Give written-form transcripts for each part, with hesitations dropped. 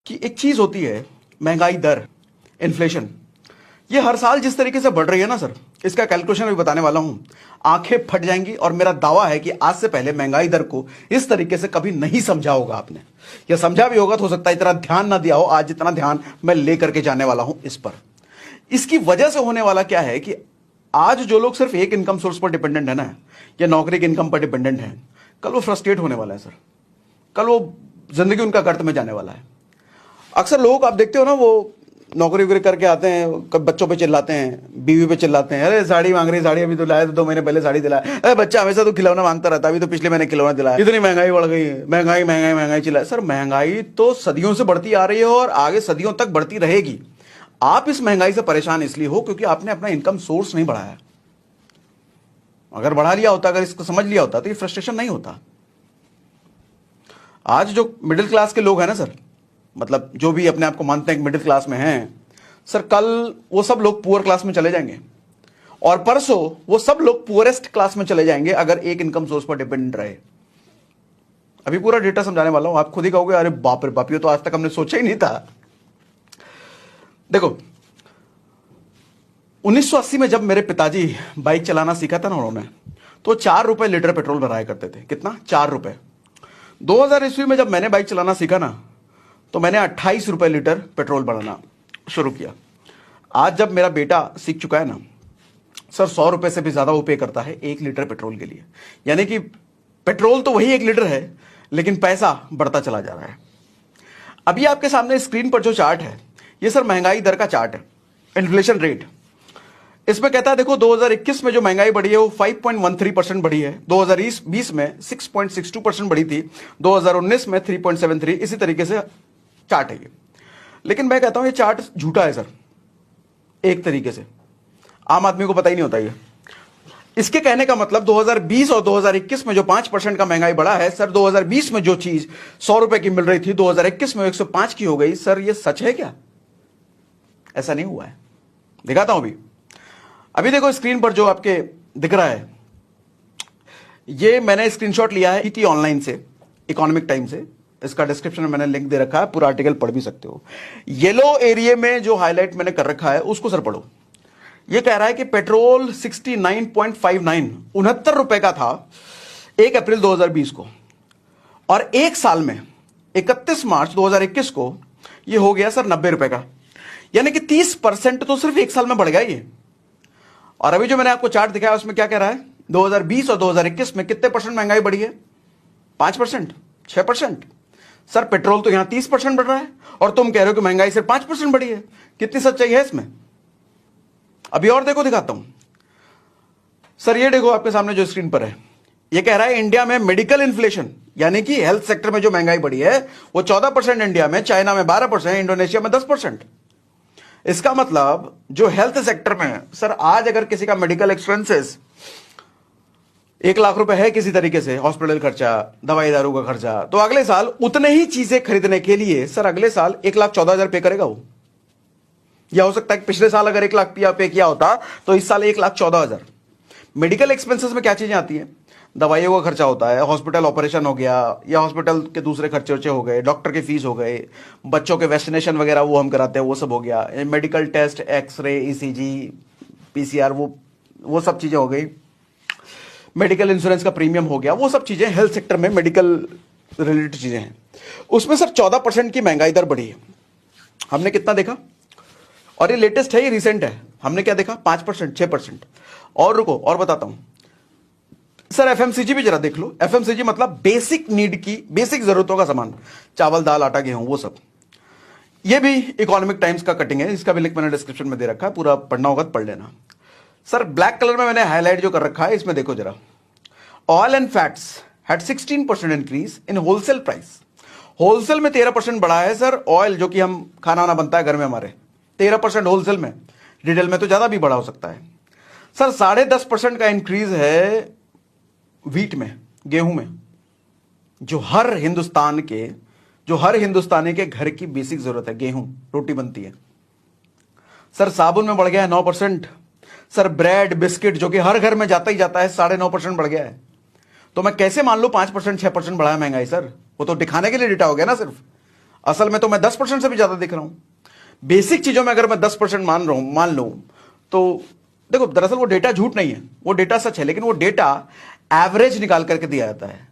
कि एक चीज होती है महंगाई दर, इन्फ्लेशन। ये हर साल जिस तरीके से बढ़ रही है ना सर, इसका कैलकुलेशन भी बताने वाला हूं। आंखें फट जाएंगी और मेरा दावा है कि आज से पहले महंगाई दर को इस तरीके से कभी नहीं समझा होगा आपने, या समझा भी होगा तो हो सकता है इतना ध्यान ना दिया हो आज जितना ध्यान मैं लेकर के जाने वाला हूं इस पर। इसकी वजह से होने वाला क्या है कि आज जो लोग सिर्फ एक इनकम सोर्स पर डिपेंडेंट है ना, या नौकरी की इनकम पर डिपेंडेंट है, कल वो फ्रस्ट्रेट होने वाला है सर। कल वो जिंदगी उनका गर्त में जाने वाला है। अक्सर लोग आप देखते हो ना, वो नौकरी वगैरह करके आते हैं, कब बच्चों पे चिल्लाते हैं, बीवी पे चिल्लाते हैं, अरे साड़ी मांग रही, साड़ी अभी तो लाया, तो 2 महीने पहले साड़ी दिलाया, अरे बच्चा हमेशा तो खिलौना मांगता रहता, अभी तो पिछले महीने खिलौना दिलाया, इतनी महंगाई बढ़ गई है, महंगाई महंगाई महंगाई चिल्लाए। सर महंगाई तो सदियों से बढ़ती आ रही है और आगे सदियों तक बढ़ती रहेगी। आप इस महंगाई से परेशान इसलिए हो क्योंकि आपने अपना इनकम सोर्स नहीं बढ़ाया। अगर बढ़ा लिया होता, अगर इसको समझ लिया होता तो ये फ्रस्ट्रेशन नहीं होता। आज जो मिडिल क्लास के लोग हैं ना सर, मतलब जो भी अपने आप को मानते हैं कि मिडिल क्लास में हैं सर, कल वो सब लोग पुअर क्लास में चले जाएंगे और परसों वो सब लोग पुअरेस्ट क्लास में चले जाएंगे अगर एक इनकम सोर्स पर डिपेंडेंट रहे। अभी पूरा डेटा समझाने वाला हूं, आप खुद ही कहोगे अरे बाप रे बाप, ये तो आज तक हमने सोचा ही नहीं था। देखो 1980 में जब मेरे पिताजी बाइक चलाना सीखा था ना उन्होंने, तो 4 रुपए लीटर पेट्रोल भराया करते थे। कितना? 4 रुपए। 2000 ईस्वी में जब मैंने बाइक चलाना सीखा ना, तो मैंने 28 रुपए लीटर पेट्रोल भराना शुरू किया। आज जब मेरा बेटा सीख चुका है ना सर, 100 रुपए से भी ज्यादा वो पे करता है 1 लीटर पेट्रोल के लिए। यानी कि पेट्रोल तो वही 1 लीटर है, लेकिन पैसा बढ़ता चला जा रहा है। अभी आपके सामने स्क्रीन पर जो चार्ट है, ये सर महंगाई दर का चार्ट है, इन्फ्लेशन रेट। इसमें कहता है देखो 2021 में जो महंगाई बढ़ी है वो 5.13% बढ़ी है, 2020 में 6.62% बढ़ी थी, 2019 में 3.73, इसी तरीके से चार्ट है ये। लेकिन मैं कहता हूं ये चार्ट झूठा है सर, एक तरीके से आम आदमी को पता ही नहीं होता ये। इसके कहने का मतलब 2020 और 2021 में जो 5% का महंगाई बढ़ा है सर, 2020 में जो चीज 100 रुपए की मिल रही थी 2021 में 105 की हो गई। सर ये सच है क्या? ऐसा नहीं हुआ है, दिखाता हूं अभी देखो स्क्रीन पर जो आपके दिख रहा है, ये मैंने स्क्रीनशॉट लिया है ईटी ऑनलाइन से, इकोनॉमिक टाइम से। इसका डिस्क्रिप्शन में मैंने लिंक दे रखा है, पूरा आर्टिकल पढ़ भी सकते हो। येलो एरिया में जो हाईलाइट मैंने कर रखा है उसको सर पढ़ो। ये कह रहा है कि पेट्रोल 69.59 69 रुपए का था 1 अप्रैल 2020 को, और एक साल में 31 मार्च 2021 को ये हो गया सर 90 रुपए का। यानी कि 30% तो सिर्फ एक साल में बढ़ गया ये। और अभी जो मैंने आपको चार्ट दिखाया उसमें क्या कह रहा है, 2020 और 2021 में कितने परसेंट महंगाई बढ़ी है? 5%, 6%। सर पेट्रोल तो यहां 30% बढ़ रहा है और तुम कह रहे हो कि महंगाई सिर्फ 5% बढ़ी है। कितनी सच्चाई है इसमें? अभी और देखो, दिखाता हूं सर। ये देखो आपके सामने जो स्क्रीन पर है, ये कह रहा है इंडिया में मेडिकल इन्फ्लेशन, यानी कि हेल्थ सेक्टर में जो महंगाई बढ़ी है वो 14% इंडिया में, चाइना में 12%, इंडोनेशिया में 10%। इसका मतलब जो हेल्थ सेक्टर में सर, आज अगर किसी का मेडिकल एक्सपेंसेस 1 लाख रुपए है किसी तरीके से, हॉस्पिटल खर्चा, दवाई दारू का खर्चा, तो अगले साल उतने ही चीजें खरीदने के लिए सर अगले साल 1,14,000 पे करेगा वो। या हो सकता है कि पिछले साल अगर 1 लाख पे किया होता तो इस साल 1,14,000। मेडिकल एक्सपेंसेस में क्या चीजें आती हैं? दवाइयों का खर्चा होता है, हॉस्पिटल ऑपरेशन हो गया, या हॉस्पिटल के दूसरे खर्चे वर्चे हो गए, डॉक्टर के फीस हो गए, बच्चों के वैक्सीनेशन वगैरह वो हम कराते हैं, वो सब हो गया, medical test, X-ray, ECG, PCR, वो सब चीजें हो गई, मेडिकल इंश्योरेंस का प्रीमियम हो गया, वो सब चीजें हेल्थ सेक्टर में मेडिकल रिलेटेड चीजें हैं। उसमें सर 14% की महंगाई दर बढ़ी है। हमने कितना देखा? और ये लेटेस्ट है, ये रिसेंट है। हमने क्या देखा? 5%, 6%। और रुको और बताता हूं सर, एफएमसीजी भी जरा देख लो। एफएमसीजी मतलब बेसिक नीड की, बेसिक जरूरतों का सामान, चावल, दाल, आटा, गेहूं, वो सब। ये भी इकोनॉमिक टाइम्स का कटिंग है, इसका भी लिंक मैंने डिस्क्रिप्शन में दे रखा है, पूरा पढ़ना होगा तो पढ़ लेना। सर ब्लैक कलर में मैंने हाईलाइट जो कर रखा है, इसमें देखो जरा, oil and fats had 16% increase in wholesale price. Wholesale में 13% बढ़ा है सर। ऑयल जो कि हम खाना वाना बनता है घर में हमारे, 13% होलसेल में, रिटेल में तो ज्यादा भी बढ़ा हो सकता है। सर 10.5% का इंक्रीज है व्हीट में, गेहूं में, जो हर हिंदुस्तानी के घर की बेसिक जरूरत है, गेहूं, रोटी बनती है। सर साबुन में बढ़ गया है 9%। सर ब्रेड, बिस्किट जो कि हर घर में जाता ही जाता है, 9.5% बढ़ गया है। तो मैं कैसे मान लू 5%, 6% बढ़ा है महंगाई? सर वो तो दिखाने के लिए डेटा हो गया ना सिर्फ। असल में तो मैं 10% से भी ज्यादा दिख रहा हूं। बेसिक चीजों में अगर मैं 10% मान लूं तो देखो, दरअसल वो डेटा झूठ नहीं है, वो डेटा सच है, लेकिन वो डेटा एवरेज निकाल करके दिया जाता है।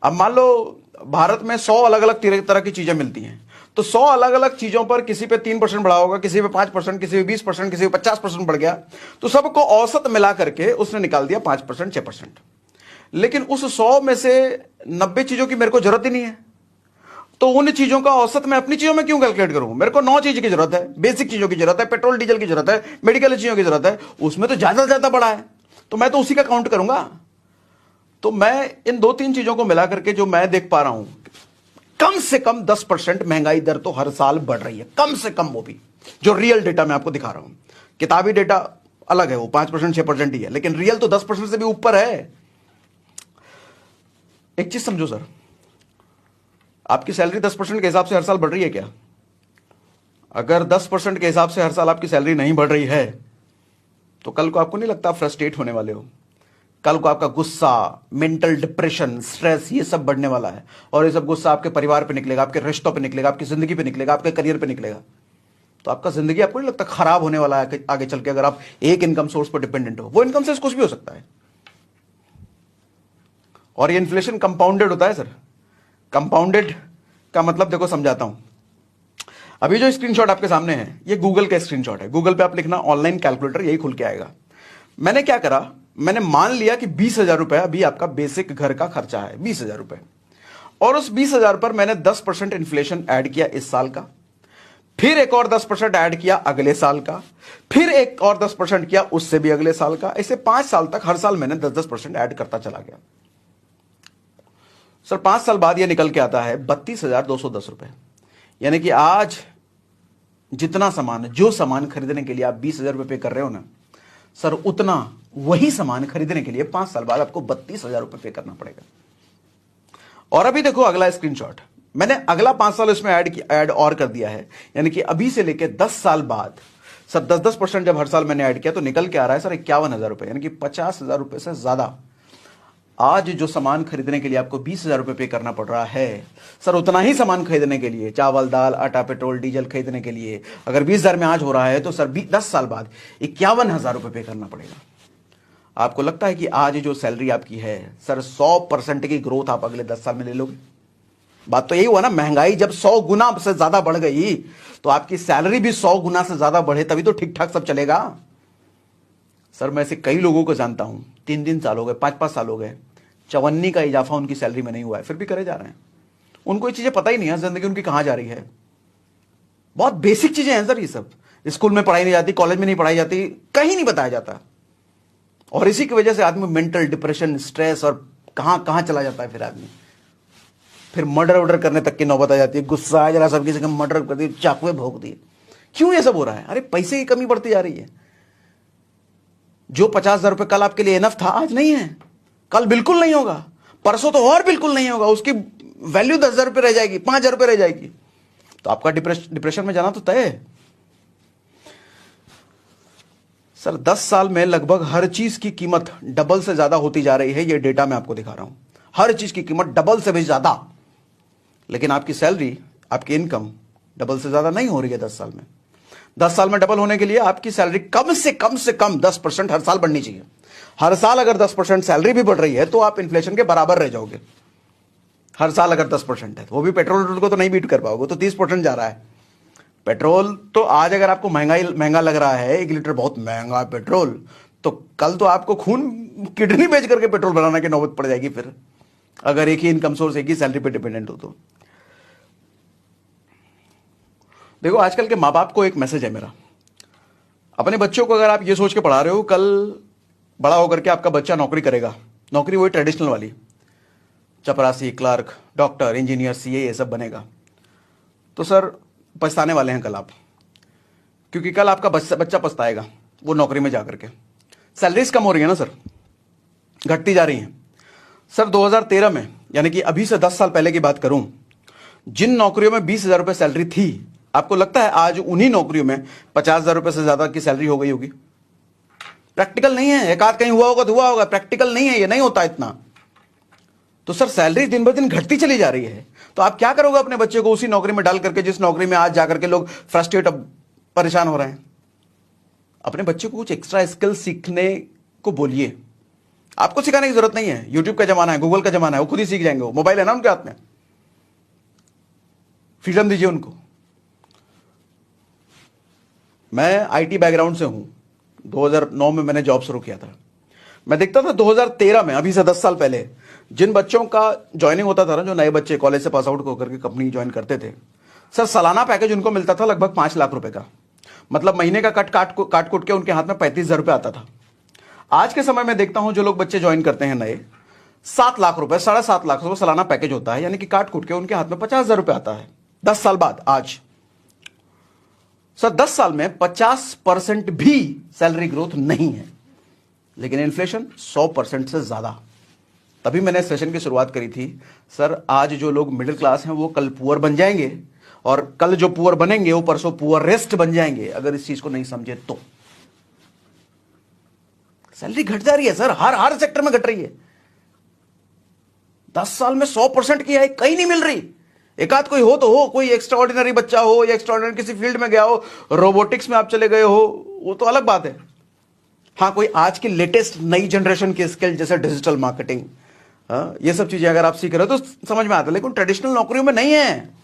अब मान लो भारत में 100 अलग अलग तरह की चीजें मिलती हैं, तो 100 अलग अलग चीजों पर किसी पे 3% बढ़ा होगा, किसी पे 5%, किसी पे 20%, किसी पे 50% बढ़ गया, तो सबको औसत मिला करके उसने निकाल दिया 5%, 6%। लेकिन उस 100 में से 90 चीजों की मेरे को जरूरत ही नहीं है, तो उन चीजों का औसत मैं अपनी चीजों में क्यों कैलकुलेट करूं? मेरे को 9 चीज की जरूरत है, बेसिक चीजों की जरूरत है, पेट्रोल डीजल की जरूरत है, मेडिकल चीजों की जरूरत है, उसमें तो ज्यादा से ज्यादा बड़ा है, तो मैं तो उसी का काउंट करूंगा। तो मैं इन 2-3 चीजों को मिला करके जो मैं देख पा रहा हूं, कम से कम 10% महंगाई दर तो हर साल बढ़ रही है, कम से कम, वो भी जो रियल डेटा मैं आपको दिखा रहा हूं। किताबी डेटा अलग है, वो 5%, 6% ही है, लेकिन रियल तो 10% से भी ऊपर है। एक चीज समझो सर, आपकी सैलरी 10% के हिसाब से हर साल बढ़ रही है क्या? अगर 10% के हिसाब से हर साल आपकी सैलरी नहीं बढ़ रही है, तो कल को आपको नहीं लगता आप फ्रस्ट्रेट होने वाले हो? कल को आपका गुस्सा, मेंटल डिप्रेशन, स्ट्रेस, ये सब बढ़ने वाला है, और ये सब गुस्सा आपके परिवार पे निकलेगा, आपके रिश्तों पे निकलेगा, आपकी जिंदगी पे निकलेगा, आपके करियर पे निकलेगा। तो आपका जिंदगी, आपको नहीं लगता खराब होने वाला है आगे चल के, अगर आप एक इनकम सोर्स पर डिपेंडेंट हो? वो इनकम सोर्स कुछ भी हो सकता है, और ये इन्फ्लेशन कंपाउंडेड होता है सर। कंपाउंडेड का मतलब देखो, समझाता हूं। अभी जो स्क्रीनशॉट आपके सामने है, ये गूगल का स्क्रीनशॉट है। गूगल पे आप लिखना ऑनलाइन कैलकुलेटर, यही खुल के आएगा। मैंने क्या करा, मैंने मान लिया कि 20,000 रुपए अभी आपका बेसिक घर का खर्चा है, 20,000 रुपए, और उस 20,000 पर मैंने 10% इन्फ्लेशन ऐड किया इस साल का, फिर एक और 10% ऐड किया अगले साल का, फिर एक और 10% किया उससे भी अगले साल का। ऐसे 5 साल तक हर साल मैंने 10-10% ऐड करता चला गया। सर 5 साल बाद यह निकल के आता है 32,210 रुपए। यानी कि आज जितना सामान, जो सामान खरीदने के लिए आप 20,000 रुपए पे कर रहे हो ना सर, उतना वही सामान खरीदने के लिए 5 साल बाद आपको 32,000 रुपए पे करना पड़ेगा। और अभी देखो अगला स्क्रीनशॉट, मैंने अगला 5 साल इसमें ऐड और कर दिया है। यानी कि अभी से लेकर 10 साल बाद सर 10-10% जब हर साल मैंने ऐड किया, तो निकल के आ रहा है सर 51,000 रुपए। यानी कि 50,000 रुपए से ज्यादा आज जो सामान खरीदने के लिए आपको 20,000 रुपए पे करना पड़ रहा है सर, उतना ही सामान खरीदने के लिए, चावल, दाल, आटा, पेट्रोल, डीजल खरीदने के लिए अगर 20,000 में आज हो रहा है, तो सर 10 साल बाद 51,000 रुपए पे करना पड़ेगा। आपको लगता है कि आज जो सैलरी आपकी है सर, 100% की ग्रोथ आप अगले 10 साल में ले लोगे? बात तो यही हुआ ना, महंगाई जब 100 गुना से ज्यादा बढ़ गई, तो आपकी सैलरी भी 100 गुना से ज्यादा बढ़े, तभी तो ठीक ठाक सब चलेगा। सर मैं ऐसे कई लोगों को जानता हूं, 3-3 साल हो गए, 5-5 साल हो गए, 54 का इजाफा उनकी सैलरी में नहीं हुआ है, फिर भी करे जा रहे हैं। उनको ये चीजें पता ही नहीं है जिंदगी उनकी कहां जा रही है। बहुत बेसिक चीजें हैं सर, ये सब स्कूल में पढ़ाई नहीं जाती, कॉलेज में नहीं पढ़ाई जाती, कहीं नहीं बताया जाता, और इसी की वजह से आदमी मेंटल डिप्रेशन, स्ट्रेस, और कहां कहां चला जाता है। फिर आदमी फिर मर्डर करने तक की नौबत आ जाती है। गुस्सा आ जरा, सब किसी का मर्डर कर दिए, चाकुए भोंक दिए। क्यों ये सब हो रहा है? अरे पैसे की कमी बढ़ती जा रही है। जो 50,000 रुपए कल आपके लिए इनफ था, आज नहीं है, कल बिल्कुल नहीं होगा, परसों तो और बिल्कुल नहीं होगा, उसकी वैल्यू 10,000 रुपए रह जाएगी, 5,000 रुपए रह जाएगी, तो आपका डिप्रेशन में जाना तो तय है। सर 10 साल में लगभग हर चीज की कीमत डबल से ज्यादा होती जा रही है, ये डेटा मैं आपको दिखा रहा हूं। हर चीज की कीमत डबल से भी ज्यादा, लेकिन आपकी सैलरी, आपकी इनकम डबल से ज्यादा नहीं हो रही है 10 साल में। 10 साल में डबल होने के लिए आपकी सैलरी कम से कम 10% हर साल बढ़नी चाहिए। हर साल अगर 10% सैलरी भी बढ़ रही है, तो आप इन्फ्लेशन के बराबर रह जाओगे। हर साल अगर 10% है, तो वो भी पेट्रोल को तो नहीं बीट कर पाओगे, तो 30% जा रहा है पेट्रोल। तो आज अगर आपको महंगा लग रहा है, 1 लीटर बहुत महंगा पेट्रोल, तो कल तो आपको खून, किडनी बेच करके पेट्रोल बनाने की नौबत पड़ जाएगी। फिर अगर एक ही इनकम सोर्स, एक ही सैलरी पे डिपेंडेंट हो तो। देखो आजकल के माँ बाप को एक मैसेज है मेरा, अपने बच्चों को अगर आप ये सोच के पढ़ा रहे हो कल बड़ा होकर के आपका बच्चा नौकरी करेगा, नौकरी वही ट्रेडिशनल वाली, चपरासी, क्लर्क, डॉक्टर, इंजीनियर, सीए, ये सब बनेगा, तो सर पछताने वाले हैं कल आप। क्योंकि कल आपका बच्चा पछताएगा वो नौकरी में जाकर के। सैलरीज कम हो रही है ना सर, घटती जा रही हैं सर। 2013 में, यानी कि अभी से 10 साल पहले की बात करूं, जिन नौकरियों में 20,000 रुपए सैलरी थी, आपको लगता है आज उन्हीं नौकरियों में 50,000 रुपए से ज्यादा की सैलरी हो गई होगी? प्रैक्टिकल नहीं है, एक आध कहीं हुआ होगा तो हुआ होगा, प्रैक्टिकल नहीं है, ये नहीं होता इतना। तो सर सैलरी दिन ब दिन घटती चली जा रही है, तो आप क्या करोगे अपने बच्चे को उसी नौकरी में डाल करके जिस नौकरी में आज जाकर के लोग फ्रस्ट्रेट परेशान हो रहे हैं? अपने बच्चे को कुछ एक्स्ट्रा स्किल सीखने को बोलिए। आपको सिखाने की जरूरत नहीं है, यूट्यूब का जमाना है, गूगल का जमाना है, वो खुद ही सीख जाएंगे। वो मोबाइल है ना उनके हाथ में, फ्रीडम दीजिए उनको। मैं आईटी बैकग्राउंड से हूं, 2009 में मैंने जॉब शुरू किया था। मैं देखता था 2013 में, अभी से 10 साल पहले, जिन बच्चों का ज्वाइनिंग होता था ना, जो नए बच्चे कॉलेज से पास आउट होकर के कंपनी ज्वाइन करते थे, सर सालाना पैकेज उनको मिलता था लगभग 5 लाख रुपए का। मतलब महीने का काट कुट के उनके हाथ में 35,000 रुपए आता था। आज के समय में देखता हूं जो लोग बच्चे ज्वाइन करते हैं नए, 7 लाख रुपए, 7.5 लाख रुपए सालाना पैकेज होता है, यानी कि काट कुट के उनके हाथ में 50,000 रुपए आता है 10 साल बाद। आज सर 10 साल में 50% भी सैलरी ग्रोथ नहीं है, लेकिन इन्फ्लेशन 100% से ज्यादा। तभी मैंने सेशन की शुरुआत करी थी, सर आज जो लोग मिडिल क्लास हैं वो कल पुअर बन जाएंगे, और कल जो पुअर बनेंगे वो परसों पुअर रेस्ट बन जाएंगे, अगर इस चीज को नहीं समझे तो। सैलरी घट जा रही है सर, हर सेक्टर में घट रही है। 10 साल में 100% की है, कहीं नहीं मिल रही। एक आध कोई हो तो हो, कोई एक्स्ट्रा ऑर्डिनरी बच्चा हो या एक्स्ट्रा ऑर्डिनरी किसी फील्ड में गया हो, रोबोटिक्स में आप चले गए हो, वो तो अलग बात है। हाँ, कोई आज की लेटेस्ट नई जनरेशन की स्किल जैसे डिजिटल मार्केटिंग, ये सब चीजें अगर आप सीख रहे हो तो समझ में आता है, लेकिन ट्रेडिशनल नौकरियों में नहीं है।